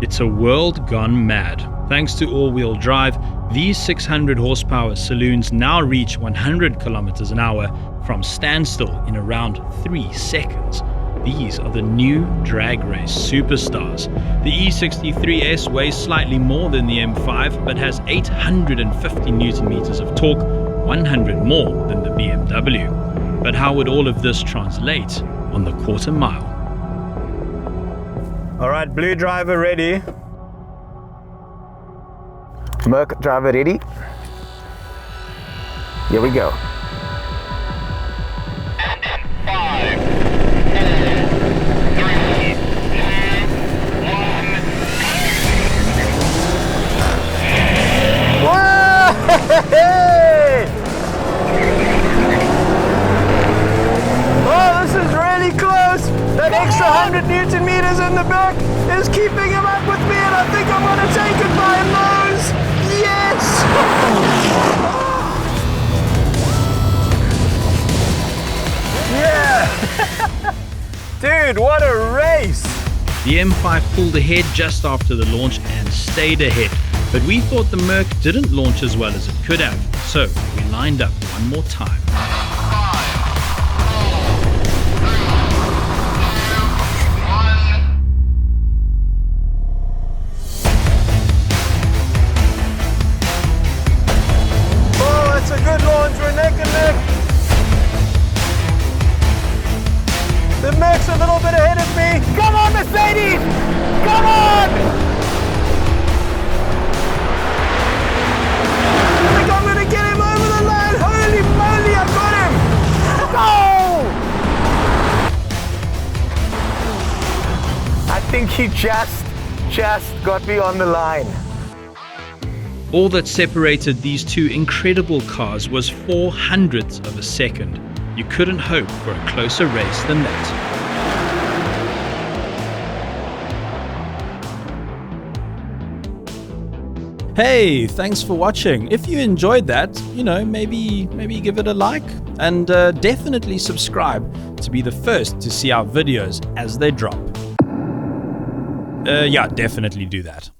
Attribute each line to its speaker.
Speaker 1: It's a world gone mad. Thanks to all-wheel drive, these 600 horsepower saloons now reach 100 kilometers an hour from standstill in around 3 seconds. These are the new drag race superstars. The E63 S weighs slightly more than the M5 but has 850 Newton meters of torque, 100 more than the BMW. But how would all of this translate on the quarter mile?
Speaker 2: All right, blue driver ready.
Speaker 3: Merc driver ready. Here we go.
Speaker 4: 5, 4, 3, 2, 1.
Speaker 3: Whoa! Oh, this is really close. That extra 100 Newton meters in the back is keeping him up with me, and I think I'm going to take it by a nose. Yes!
Speaker 2: Yeah! Dude, what a race!
Speaker 1: The M5 pulled ahead just after the launch and stayed ahead, but we thought the Merc didn't launch as well as it could have, so we lined up one more time.
Speaker 4: 5, 4, 3, 2, 1.
Speaker 2: It's a good launch, we're neck and neck. The Merc's a little bit ahead of me.
Speaker 3: Come on, Mercedes! Come on!
Speaker 2: I think I'm going to get him over the line. Holy moly, I got him!
Speaker 3: Go! I think he just got me on the line.
Speaker 1: All that separated these two incredible cars was 0.04 of a second. You couldn't hope for a closer race than that. Hey, thanks for watching. If you enjoyed that, maybe give it a like and definitely subscribe to be the first to see our videos as they drop. Yeah, definitely do that.